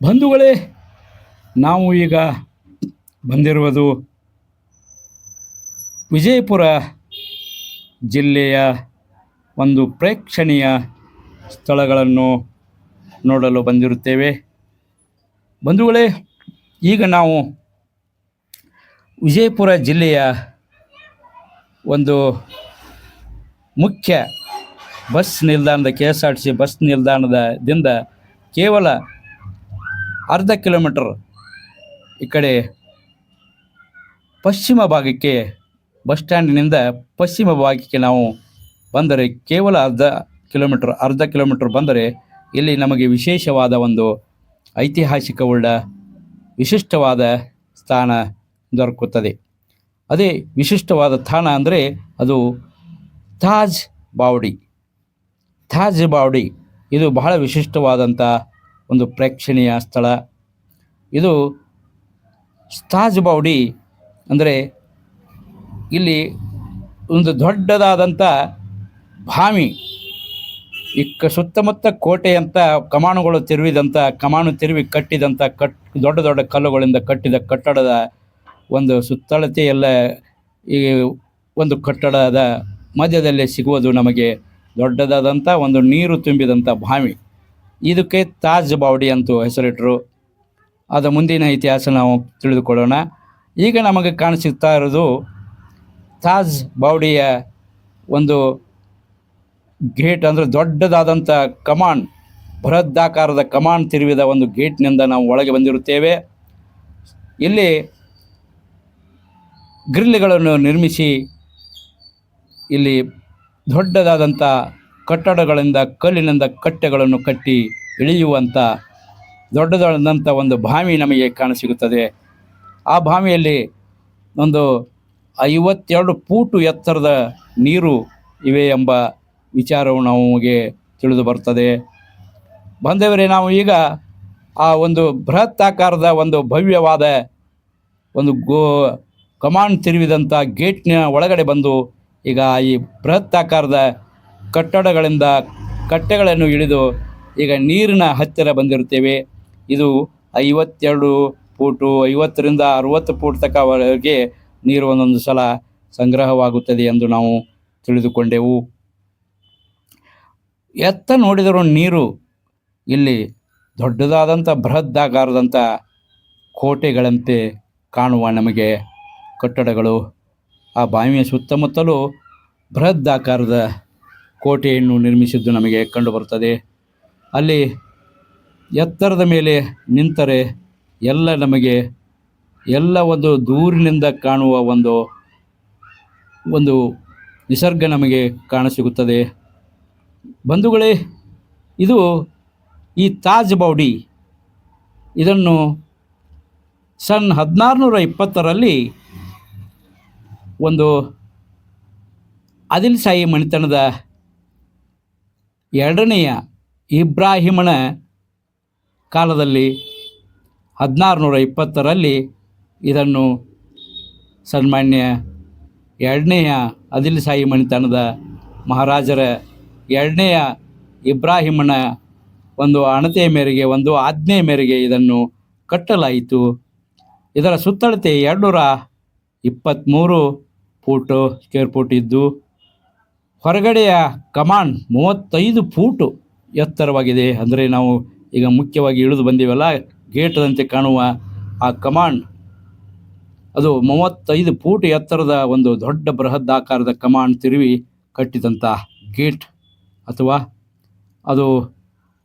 ಬಂಧುಗಳೇ, ನಾವು ಈಗ ಬಂದಿರುವುದು ವಿಜಯಪುರ ಜಿಲ್ಲೆಯ ಒಂದು ಪ್ರೇಕ್ಷಣೀಯ ಸ್ಥಳಗಳನ್ನು ನೋಡಲು ಬಂದಿರುತ್ತೇವೆ. ಬಂಧುಗಳೇ, ಈಗ ನಾವು ವಿಜಯಪುರ ಜಿಲ್ಲೆಯ ಒಂದು ಮುಖ್ಯ ಬಸ್ ನಿಲ್ದಾಣದ KSRTC ಬಸ್ ನಿಲ್ದಾಣದಿಂದ ಕೇವಲ ಅರ್ಧ ಕಿಲೋಮೀಟರ್ ಈ ಕಡೆ ಪಶ್ಚಿಮ ಭಾಗಕ್ಕೆ, ಬಸ್ ಸ್ಟ್ಯಾಂಡಿನಿಂದ ಪಶ್ಚಿಮ ಭಾಗಕ್ಕೆ ನಾವು ಬಂದರೆ ಕೇವಲ ಅರ್ಧ ಕಿಲೋಮೀಟರ್ ಬಂದರೆ ಇಲ್ಲಿ ನಮಗೆ ವಿಶೇಷವಾದ ಒಂದು ಐತಿಹಾಸಿಕವುಳ್ಳ ವಿಶಿಷ್ಟವಾದ ಸ್ಥಾನ ದೊರಕುತ್ತದೆ. ಅದೇ ವಿಶಿಷ್ಟವಾದ ಸ್ಥಾನ ಅಂದರೆ ಅದು ತಾಜ್ ಬಾವಡಿ. ಇದು ಬಹಳ ವಿಶಿಷ್ಟವಾದಂಥ ಒಂದು ಪ್ರೇಕ್ಷಣೀಯ ಸ್ಥಳ. ಇದು ತಾಜ್ ಬಾವಡಿ ಅಂದರೆ ಇಲ್ಲಿ ಒಂದು ದೊಡ್ಡದಾದಂಥ ಬಾವಿ, ಸುತ್ತಮುತ್ತ ಕೋಟೆಯಂಥ ಕಮಾನುಗಳು ತಿರುವಿ ಕಟ್ಟಿದಂಥ ದೊಡ್ಡ ದೊಡ್ಡ ಕಲ್ಲುಗಳಿಂದ ಕಟ್ಟಿದ ಕಟ್ಟಡದ ಒಂದು ಸುತ್ತಳತೆ ಎಲ್ಲ ಈ ಒಂದು ಕಟ್ಟಡದ ಮಧ್ಯದಲ್ಲೇ ಸಿಗುವುದು ನಮಗೆ ದೊಡ್ಡದಾದಂಥ ಒಂದು ನೀರು ತುಂಬಿದಂಥ ಬಾವಿ. ಇದಕ್ಕೆ ತಾಜ್ ಬಾವಡಿ ಅಂತೂ ಹೆಸರಿಟ್ಟರು. ಅದರ ಮುಂದಿನ ಇತಿಹಾಸ ನಾವು ತಿಳಿದುಕೊಳ್ಳೋಣ. ಈಗ ನಮಗೆ ಕಾಣಿಸುತ್ತಾ ಇರೋದು ತಾಜ್ ಬಾವಡಿಯ ಒಂದು ಗೇಟ್, ಅಂದರೆ ದೊಡ್ಡದಾದಂಥ ಕಮಾನ್, ಬೃಹದಾಕಾರದ ಕಮಾನ್ ತಿರುವಿದ ಒಂದು ಗೇಟ್ನಿಂದ ನಾವು ಒಳಗೆ ಬಂದಿರುತ್ತೇವೆ. ಇಲ್ಲಿ ಗ್ರಿಲ್ಗಳನ್ನು ನಿರ್ಮಿಸಿ ಇಲ್ಲಿ ದೊಡ್ಡದಾದಂಥ ಕಟ್ಟಡಗಳಿಂದ ಕಲ್ಲಿನಿಂದ ಕಟ್ಟೆಗಳನ್ನು ಕಟ್ಟಿ ಇಳಿಯುವಂಥ ದೊಡ್ಡದಾದಂಥ ಒಂದು ಬಾವಿ ನಮಗೆ ಕಾಣಸಿಗುತ್ತದೆ. ಆ ಬಾವಿಯಲ್ಲಿ ಒಂದು 52 ಫೂಟು ಎತ್ತರದ ನೀರು ಇವೆ ಎಂಬ ವಿಚಾರವು ನಮಗೆ ತಿಳಿದು ಬರ್ತದೆ. ಬಂದವರೇ, ನಾವು ಈಗ ಆ ಒಂದು ಬೃಹತ್ ಆಕಾರದ ಒಂದು ಭವ್ಯವಾದ ಒಂದು ಕಮಾನ್ ತಿರುವಿದಂಥ ಗೇಟ್ನ ಒಳಗಡೆ ಬಂದು ಈಗ ಈ ಬೃಹತ್ ಆಕಾರದ ಕಟ್ಟೆಗಳನ್ನು ಇಳಿದು ಈಗ ನೀರಿನ ಹತ್ತಿರ ಬಂದಿರುತ್ತೇವೆ. ಇದು 52 ಫೂಟು, 50ರಿಂದ 60 ಫೂಟ್ ತನಕವರೆಗೆ ನೀರು ಒಂದೊಂದು ಸಲ ಸಂಗ್ರಹವಾಗುತ್ತದೆ ಎಂದು ನಾವು ತಿಳಿದುಕೊಂಡೆವು. ಎತ್ತ ನೋಡಿದರೂ ನೀರು ಇಲ್ಲಿ ದೊಡ್ಡದಾದಂಥ ಬೃಹದಾಕಾರದಂಥ ಕೋಟೆಗಳಂತೆ ಕಾಣುವ ನಮಗೆ ಕಟ್ಟಡಗಳು, ಆ ಬಾವಿಯ ಸುತ್ತಮುತ್ತಲೂ ಬೃಹದಾಕಾರದ ಕೋಟೆಯನ್ನು ನಿರ್ಮಿಸಿದ್ದು ನಮಗೆ ಕಂಡುಬರುತ್ತದೆ. ಅಲ್ಲಿ ಎತ್ತರದ ಮೇಲೆ ನಿಂತರೆ ನಮಗೆ ಒಂದು ದೂರಿನಿಂದ ಕಾಣುವ ಒಂದು ನಿಸರ್ಗ ನಮಗೆ ಕಾಣಸಿಗುತ್ತದೆ. ಬಂಧುಗಳೇ, ಇದು ಈ ತಾಜ್ ಬಾವಡಿ ಇದನ್ನು 1620ರಲ್ಲಿ ಒಂದು ಆದಿಲ್ಶಾಹಿ ಮನೆತನದ 2ನೆಯ ಇಬ್ರಾಹಿಮನ ಕಾಲದಲ್ಲಿ 1620ರಲ್ಲಿ ಇದನ್ನು ಸನ್ಮಾನ್ಯ 2ನೆಯ ಆದಿಲ್ಶಾಹಿ ಮನೆತನದ ಮಹಾರಾಜರ 2ನೆಯ ಇಬ್ರಾಹಿಮನ ಒಂದು ಅಣತೆಯ ಮೇರೆಗೆ, ಒಂದು ಆಜ್ಞೆಯ ಮೇರೆಗೆ ಇದನ್ನು ಕಟ್ಟಲಾಯಿತು. ಇದರ ಸುತ್ತಳತೆ 223 ಸ್ಕ್ವೇರ್ ಫೂಟ್ ಇದ್ದು, ಹೊರಗಡೆಯ ಕಮಾನ್ 35 ಫೂಟು ಎತ್ತರವಾಗಿದೆ. ಅಂದರೆ ನಾವು ಈಗ ಮುಖ್ಯವಾಗಿ ಇಳಿದು ಬಂದೀವಲ್ಲ, ಗೇಟದಂತೆ ಕಾಣುವ ಆ ಕಮಾನ್ ಅದು 35 ಫೂಟ್ ಎತ್ತರದ ಒಂದು ದೊಡ್ಡ ಬೃಹದಾಕಾರದ ಕಮಾನ್ ತಿರುವಿ ಕಟ್ಟಿದಂಥ ಗೇಟ್, ಅಥವಾ ಅದು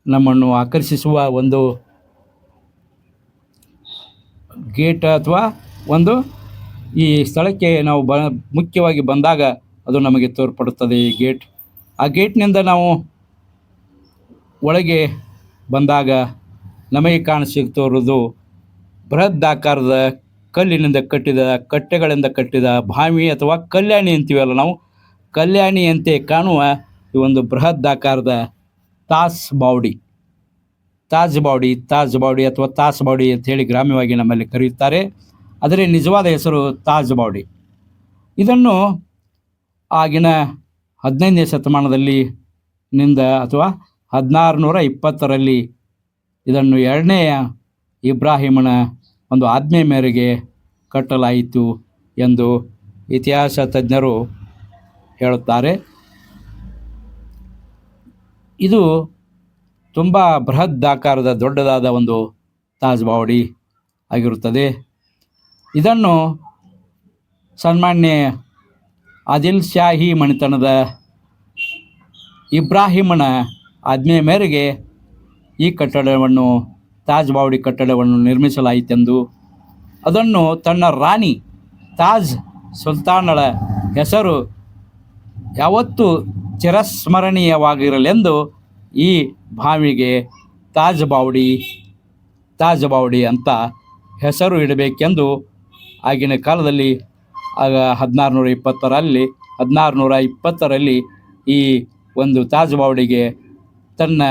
ನಮ್ಮನ್ನು ಆಕರ್ಷಿಸುವ ಒಂದು ಗೇಟ್, ಅಥವಾ ಒಂದು ಈ ಸ್ಥಳಕ್ಕೆ ನಾವು ಮುಖ್ಯವಾಗಿ ಬಂದಾಗ ಅದು ನಮಗೆ ತೋರ್ಪಡುತ್ತದೆ ಈ ಗೇಟ್. ಆ ಗೇಟ್ನಿಂದ ನಾವು ಒಳಗೆ ಬಂದಾಗ ನಮಗೆ ಕಾಣಿಸುತ್ತಿರುವುದು ಬೃಹದಾಕಾರದ ಕಲ್ಲಿನಿಂದ ಕಟ್ಟೆಗಳಿಂದ ಕಟ್ಟಿದ ಬಾವಿ, ಅಥವಾ ಕಲ್ಯಾಣಿ ಅಂತೀವಲ್ಲ ನಾವು, ಕಲ್ಯಾಣಿಯಂತೆ ಕಾಣುವ ಈ ಒಂದು ಬೃಹದಾಕಾರದ ತಾಜ್ ಬಾವಡಿ ಅಥವಾ ತಾಸ್ ಬಾವಡಿ ಅಂತ ಹೇಳಿ ಗ್ರಾಮ್ಯವಾಗಿ ನಮ್ಮಲ್ಲಿ ಕರೆಯುತ್ತಾರೆ. ಅದರ ನಿಜವಾದ ಹೆಸರು ತಾಜ್ ಬಾವಡಿ. ಇದನ್ನು ಆಗಿನ 15ನೇ ಶತಮಾನದಲ್ಲಿ ಅಥವಾ 1620ರಲ್ಲಿ ಇದನ್ನು 2ನೇ ಇಬ್ರಾಹಿಮನ ಒಂದು ಆಜ್ಞೆ ಮೇರೆಗೆ ಕಟ್ಟಲಾಯಿತು ಎಂದು ಇತಿಹಾಸ ತಜ್ಞರು ಹೇಳುತ್ತಾರೆ. ಇದು ತುಂಬ ಬೃಹದಾಕಾರದ ದೊಡ್ಡದಾದ ಒಂದು ತಾಜ್ ಬಾವಡಿ ಆಗಿರುತ್ತದೆ. ಇದನ್ನು ಸನ್ಮಾನ್ಯ ಆದಿಲ್ ಶಾಹಿ ಮನೆತನದ ಇಬ್ರಾಹಿಮನ ಆಜ್ಞೆ ಮೇರೆಗೆ ಈ ಕಟ್ಟಡವನ್ನು ತಾಜ್ ಬಾವಡಿ ಕಟ್ಟಡವನ್ನು ನಿರ್ಮಿಸಲಾಯಿತೆಂದು, ಅದನ್ನು ತನ್ನ ರಾಣಿ ತಾಜ್ ಸುಲ್ತಾನಳ ಹೆಸರು ಯಾವತ್ತೂ ಚಿರಸ್ಮರಣೀಯವಾಗಿರಲೆಂದು ಈ ಬಾವಿಗೆ ತಾಜ್ ಬಾವಡಿ ಅಂತ ಹೆಸರು ಇಡಬೇಕೆಂದು ಆಗಿನ ಕಾಲದಲ್ಲಿ 1620ರಲ್ಲಿ ಈ ಒಂದು ತಾಜ್ ಬಾವಡಿಗೆ ತನ್ನ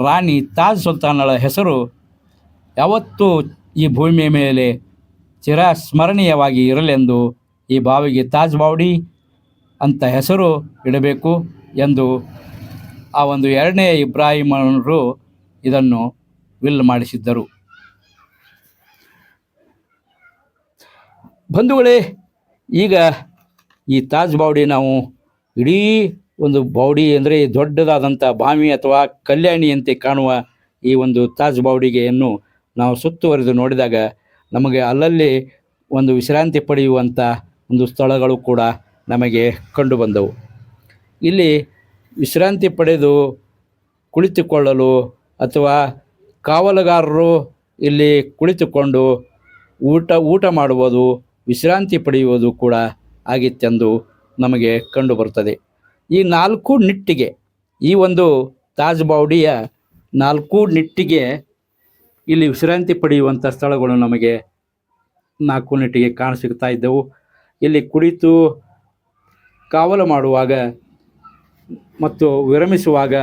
ರಾಣಿ ತಾಜ್ ಸುಲ್ತಾನಳ ಹೆಸರು ಯಾವತ್ತೂ ಈ ಭೂಮಿಯ ಮೇಲೆ ಚಿರಸ್ಮರಣೀಯವಾಗಿ ಇರಲೆಂದು ಈ ಬಾವಿಗೆ ತಾಜ್ ಬಾವಡಿ ಅಂತ ಹೆಸರು ಇಡಬೇಕು ಎಂದು ಆ ಒಂದು ಎರಡನೇ ಇಬ್ರಾಹಿಮರು ಇದನ್ನು ವಿಲ್ ಮಾಡಿಸಿದ್ದರು. ಬಂಧುಗಳೇ, ಈಗ ಈ ತಾಜ್ ಬಾವಡಿ ನಾವು ಇಡೀ ಒಂದು ಬಾವಡಿ ಅಂದರೆ ದೊಡ್ಡದಾದಂಥ ಬಾವಿ ಅಥವಾ ಕಲ್ಯಾಣಿಯಂತೆ ಕಾಣುವ ಈ ಒಂದು ತಾಜ್ ಬಾವಡಿಗೆಯನ್ನು ನಾವು ಸುತ್ತುವರೆದು ನೋಡಿದಾಗ ನಮಗೆ ಅಲ್ಲಲ್ಲಿ ಒಂದು ವಿಶ್ರಾಂತಿ ಪಡೆಯುವಂಥ ಒಂದು ಸ್ಥಳಗಳು ಕೂಡ ನಮಗೆ ಕಂಡು ಬಂದವು. ಇಲ್ಲಿ ವಿಶ್ರಾಂತಿ ಪಡೆದು ಕುಳಿತುಕೊಳ್ಳಲು ಅಥವಾ ಕಾವಲುಗಾರರು ಇಲ್ಲಿ ಕುಳಿತುಕೊಂಡು ಊಟ ಮಾಡುವುದು, ವಿಶ್ರಾಂತಿ ಪಡೆಯುವುದು ಕೂಡ ಆಗಿತ್ತೆಂದು ನಮಗೆ ಕಂಡು ಬರುತ್ತದೆ. ಈ 4 ನಿಟ್ಟಿಗೆ ಈ ಒಂದು ತಾಜ್ ಬಾವಡಿಯ 4 ನಿಟ್ಟಿಗೆ ಇಲ್ಲಿ ವಿಶ್ರಾಂತಿ ಪಡೆಯುವಂಥ ಸ್ಥಳಗಳು ನಮಗೆ 4 ನಿಟ್ಟಿಗೆ ಕಾಣಸಿಗ್ತಾ ಇದ್ದವು. ಇಲ್ಲಿ ಕುಳಿತು ಕಾವಲು ಮಾಡುವಾಗ ಮತ್ತು ವಿರಮಿಸುವಾಗ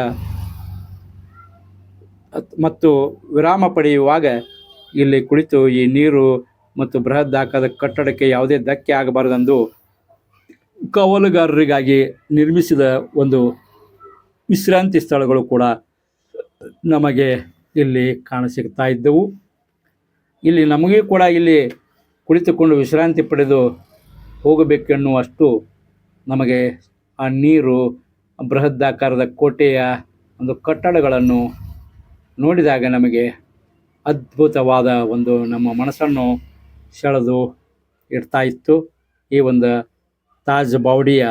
ಮತ್ತು ವಿರಾಮ ಪಡೆಯುವಾಗ ಇಲ್ಲಿ ಕುಳಿತು ಈ ನೀರು ಮತ್ತು ಬೃಹದಾಕಾರದ ಕಟ್ಟಡಕ್ಕೆ ಯಾವುದೇ ಧಕ್ಕೆ ಆಗಬಾರದೆಂದು ಕಾವಲುಗಾರರಿಗಾಗಿ ನಿರ್ಮಿಸಿದ ಒಂದು ವಿಶ್ರಾಂತಿ ಸ್ಥಳಗಳು ಕೂಡ ನಮಗೆ ಇಲ್ಲಿ ಕಾಣಸಿಗ್ತಾ ಇದ್ದವು. ಇಲ್ಲಿ ನಮಗೆ ಕೂಡ ಇಲ್ಲಿ ಕುಳಿತುಕೊಂಡು ವಿಶ್ರಾಂತಿ ಪಡೆದು ಹೋಗಬೇಕೆನ್ನುವಷ್ಟು ನಮಗೆ ಆ ನೀರು, ಬೃಹದಾಕಾರದ ಕೋಟೆಯ ಒಂದು ಕಟ್ಟಡಗಳನ್ನು ನೋಡಿದಾಗ ನಮಗೆ ಅದ್ಭುತವಾದ ಒಂದು ನಮ್ಮ ಮನಸ್ಸನ್ನು ಸೆಳೆದು ಇಡ್ತಾ ಇತ್ತು. ಈ ಒಂದು ತಾಜ್ ಬಾವಡಿಯ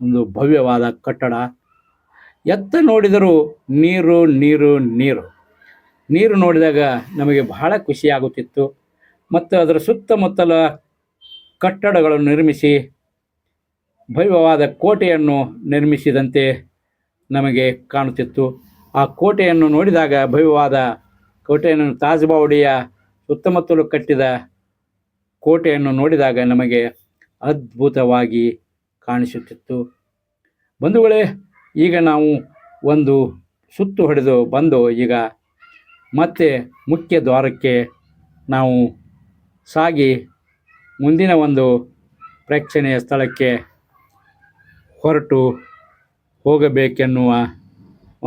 ಒಂದು ಭವ್ಯವಾದ ಕಟ್ಟಡ. ಎತ್ತ ನೋಡಿದರೂ ನೀರು ನೀರು ನೀರು ನೀರು ನೋಡಿದಾಗ ನಮಗೆ ಬಹಳ ಖುಷಿಯಾಗುತ್ತಿತ್ತು. ಮತ್ತು ಅದರ ಸುತ್ತಮುತ್ತಲ ಕಟ್ಟಡಗಳನ್ನು ನಿರ್ಮಿಸಿ ಭವ್ಯವಾದ ಕೋಟೆಯನ್ನು ನಿರ್ಮಿಸಿದಂತೆ ನಮಗೆ ಕಾಣುತ್ತಿತ್ತು. ಆ ಕೋಟೆಯನ್ನು ನೋಡಿದಾಗ, ಭವ್ಯವಾದ ಕೋಟೆಯನ್ನು, ತಾಜ್ ಬಾವಡಿಯ ಸುತ್ತಮುತ್ತಲು ಕಟ್ಟಿದ ಕೋಟೆಯನ್ನು ನೋಡಿದಾಗ ನಮಗೆ ಅದ್ಭುತವಾಗಿ ಕಾಣಿಸುತ್ತಿತ್ತು. ಬಂಧುಗಳೇ, ಈಗ ನಾವು ಒಂದು ಸುತ್ತು ಹೊಡೆದು ಬಂದು ಈಗ ಮತ್ತೆ ಮುಖ್ಯ ದ್ವಾರಕ್ಕೆ ನಾವು ಸಾಗಿ ಮುಂದಿನ ಒಂದು ಪ್ರೇಕ್ಷಣೀಯ ಸ್ಥಳಕ್ಕೆ ಹೊರಟು ಹೋಗಬೇಕೆನ್ನುವ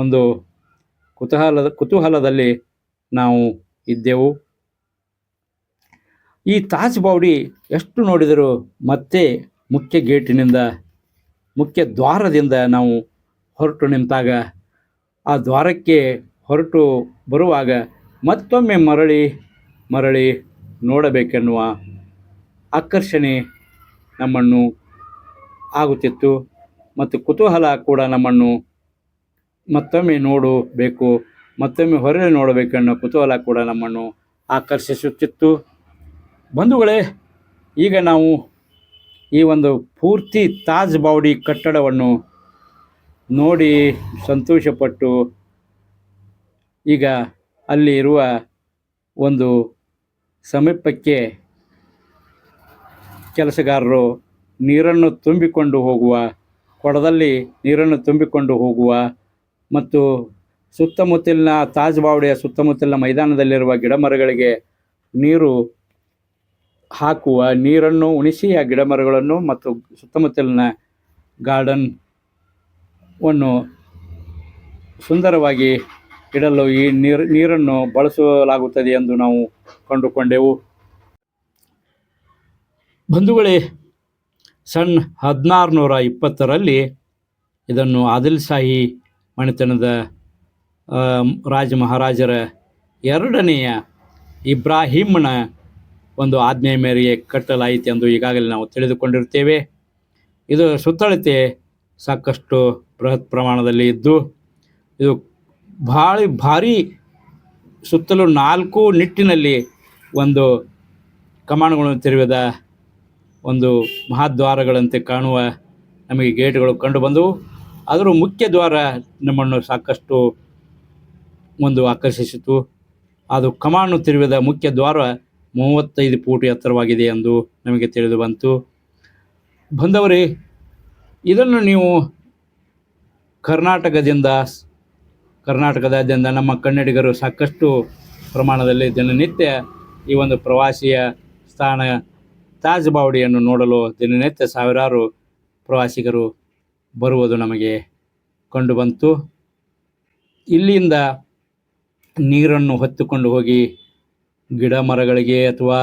ಒಂದು ಕುತೂಹಲದಲ್ಲಿ ನಾವು ಇದ್ದೆವು. ಈ ತಾಜ್ ಬಾವಡಿ ಎಷ್ಟು ನೋಡಿದರೂ ಮತ್ತೆ ಮುಖ್ಯ ಗೇಟಿನಿಂದ, ಮುಖ್ಯ ದ್ವಾರದಿಂದ ನಾವು ಹೊರಟು ನಿಂತಾಗ, ಆ ದ್ವಾರಕ್ಕೆ ಹೊರಟು ಬರುವಾಗ ಮತ್ತೊಮ್ಮೆ ಮರಳಿ ನೋಡಬೇಕೆನ್ನುವ ಆಕರ್ಷಣೆ ನಮ್ಮನ್ನು ಆಗುತ್ತಿತ್ತು. ಮತ್ತು ಕುತೂಹಲ ಕೂಡ ನಮ್ಮನ್ನು ಮತ್ತೊಮ್ಮೆ ನೋಡಬೇಕು, ಮತ್ತೊಮ್ಮೆ ಹೊರಳಿ ನೋಡಬೇಕೆನ್ನೋ ಕುತೂಹಲ ಕೂಡ ನಮ್ಮನ್ನು ಆಕರ್ಷಿಸುತ್ತಿತ್ತು. ಬಂಧುಗಳೇ, ಈಗ ನಾವು ಈ ಒಂದು ಪೂರ್ತಿ ತಾಜ್ ಬಾವಡಿ ಕಟ್ಟಡವನ್ನು ನೋಡಿ ಸಂತೋಷಪಟ್ಟು ಈಗ ಅಲ್ಲಿ ಇರುವ ಒಂದು ಸಮೀಪಕ್ಕೆ ಕೆಲಸಗಾರರು ನೀರನ್ನು ತುಂಬಿಕೊಂಡು ಹೋಗುವ, ಕೊಡದಲ್ಲಿ ನೀರನ್ನು ತುಂಬಿಕೊಂಡು ಹೋಗುವ ಮತ್ತು ಸುತ್ತಮುತ್ತಲಿನ ತಾಜ್ ಬಾವಡಿಯ ಸುತ್ತಮುತ್ತಲಿನ ಮೈದಾನದಲ್ಲಿರುವ ಗಿಡಮರಗಳಿಗೆ ನೀರು ಹಾಕುವ, ನೀರನ್ನು ಉಣಿಸಿ ಆ ಗಿಡಮರಗಳನ್ನು ಮತ್ತು ಸುತ್ತಮುತ್ತಲಿನ ಗಾರ್ಡನ್ವನ್ನು ಸುಂದರವಾಗಿ ಇಡಲು ಈ ನೀರನ್ನು ಬಳಸಲಾಗುತ್ತದೆ ಎಂದು ನಾವು ಕಂಡುಕೊಂಡೆವು. ಬಂಧುಗಳೇ, ಸನ್ 1620ರಲ್ಲಿ ಇದನ್ನು ಆದಿಲ್ ಶಾಹಿ ಮನೆತನದ ರಾಜ ಮಹಾರಾಜರ ಎರಡನೆಯ ಇಬ್ರಾಹಿಮನ ಒಂದು ಆಜ್ಞೆಯ ಮೇರೆಗೆ ಕಟ್ಟಲಾಯಿತು ಎಂದು ಈಗಾಗಲೇ ನಾವು ತಿಳಿದುಕೊಂಡಿರುತ್ತೇವೆ. ಇದು ಸುತ್ತಳತೆ ಸಾಕಷ್ಟು ಬೃಹತ್ ಪ್ರಮಾಣದಲ್ಲಿ ಇದ್ದು, ಇದು ಭಾರಿ ಸುತ್ತಲೂ 4 ನಿಟ್ಟಿನಲ್ಲಿ ಒಂದು ಕಮಾನುಗಳನ್ನು ತೆರೆದ ಒಂದು ಮಹಾದ್ವಾರಗಳಂತೆ ಕಾಣುವ ನಮಗೆ ಗೇಟ್ಗಳು ಕಂಡುಬಂದವು. ಅದರ ಮುಖ್ಯ ದ್ವಾರ ನಮ್ಮನ್ನು ಸಾಕಷ್ಟು ಒಂದು ಆಕರ್ಷಿಸಿತು. ಅದು ಕಮಾನು ತಿರುವಿದ ಮುಖ್ಯ ದ್ವಾರ 35 ಫೂಟ್ ಎತ್ತರವಾಗಿದೆ ಎಂದು ನಮಗೆ ತಿಳಿದು ಬಂತು. ಬಂದವರೇ, ಇದನ್ನು ನೀವು ಕರ್ನಾಟಕದಾದ್ಯಂತ ನಮ್ಮ ಕನ್ನಡಿಗರು ಸಾಕಷ್ಟು ಪ್ರಮಾಣದಲ್ಲಿ ದಿನನಿತ್ಯ ಈ ಒಂದು ಪ್ರವಾಸಿಯ ಸ್ಥಾನ ತಾಜ್ ಬಾವಡಿಯನ್ನು ನೋಡಲು ದಿನನಿತ್ಯ ಸಾವಿರಾರು ಪ್ರವಾಸಿಗರು ಬರುವುದು ನಮಗೆ ಕಂಡುಬಂತು. ಇಲ್ಲಿಂದ ನೀರನ್ನು ಹೊತ್ತುಕೊಂಡು ಹೋಗಿ ಗಿಡ ಮರಗಳಿಗೆ ಅಥವಾ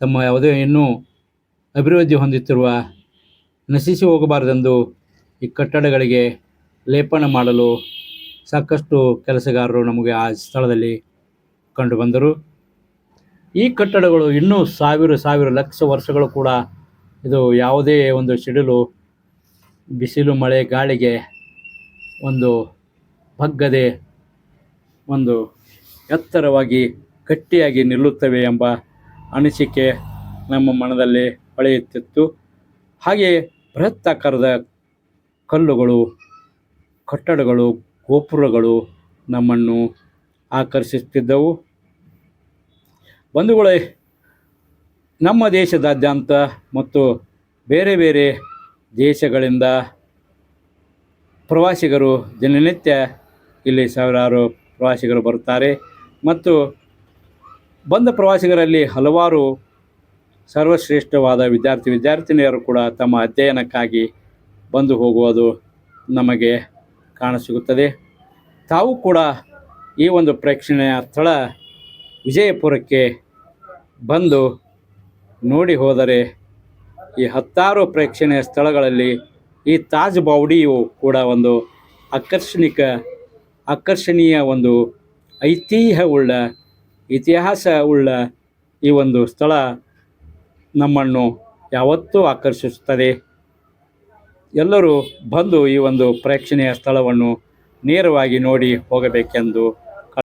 ತಮ್ಮ ಯಾವುದೇ ಇನ್ನೂ ಅಭಿವೃದ್ಧಿ ಹೊಂದುತ್ತಿರುವ ನಶಿಸಿ ಹೋಗಬಾರದೆಂದು ಈ ಕಟ್ಟಡಗಳಿಗೆ ಲೇಪನ ಮಾಡಲು ಸಾಕಷ್ಟು ಕೆಲಸಗಾರರು ನಮಗೆ ಆ ಸ್ಥಳದಲ್ಲಿ ಕಂಡುಬಂದರು. ಈ ಕಟ್ಟಡಗಳು ಇನ್ನೂ ಸಾವಿರ ಲಕ್ಷ ವರ್ಷಗಳು ಕೂಡ ಇದು ಯಾವುದೇ ಒಂದು ಸಿಡಿಲು, ಬಿಸಿಲು, ಮಳೆ, ಗಾಳಿಗೆ ಒಂದು ಬಗ್ಗದೆ ಒಂದು ಎತ್ತರವಾಗಿ ಗಟ್ಟಿಯಾಗಿ ನಿಲ್ಲುತ್ತವೆ ಎಂಬ ಅನಿಸಿಕೆ ನಮ್ಮ ಮನದಲ್ಲಿ ಹೊಳೆಯುತ್ತಿತ್ತು. ಹಾಗೆ ಬೃಹತ್ತಾಕಾರದ ಕಲ್ಲುಗಳು, ಕಟ್ಟಡಗಳು, ಗೋಪುರಗಳು ನಮ್ಮನ್ನು ಆಕರ್ಷಿಸುತ್ತಿದ್ದವು. ಬಂಧುಗಳೇ, ನಮ್ಮ ದೇಶದಾದ್ಯಂತ ಮತ್ತು ಬೇರೆ ಬೇರೆ ದೇಶಗಳಿಂದ ಪ್ರವಾಸಿಗರು ದಿನನಿತ್ಯ ಇಲ್ಲಿ ಸಾವಿರಾರು ಪ್ರವಾಸಿಗರು ಬರುತ್ತಾರೆ. ಮತ್ತು ಬಂದ ಪ್ರವಾಸಿಗರಲ್ಲಿ ಹಲವಾರು ಸರ್ವಶ್ರೇಷ್ಠವಾದ ವಿದ್ಯಾರ್ಥಿನಿಯರು ಕೂಡ ತಮ್ಮ ಅಧ್ಯಯನಕ್ಕಾಗಿ ಬಂದು ಹೋಗುವುದು ನಮಗೆ ಕಾಣಸಿಗುತ್ತದೆ. ತಾವು ಕೂಡ ಈ ಒಂದು ಪ್ರೇಕ್ಷಣೀಯ ಸ್ಥಳ ವಿಜಯಪುರಕ್ಕೆ ಬಂದು ನೋಡಿ ಹೋದರೆ ಈ 10 ಪ್ರೇಕ್ಷಣೀಯ ಸ್ಥಳಗಳಲ್ಲಿ ಈ ತಾಜ್ ಬಾವಡಿಯು ಕೂಡ ಒಂದು ಆಕರ್ಷಣೀಯ ಒಂದು ಇತಿಹಾಸವುಳ್ಳ ಈ ಒಂದು ಸ್ಥಳ ನಮ್ಮನ್ನು ಯಾವತ್ತೂ ಆಕರ್ಷಿಸುತ್ತದೆ. ಎಲ್ಲರೂ ಬಂದು ಈ ಒಂದು ಪ್ರೇಕ್ಷಣೀಯ ಸ್ಥಳವನ್ನು ನೇರವಾಗಿ ನೋಡಿ ಹೋಗಬೇಕೆಂದು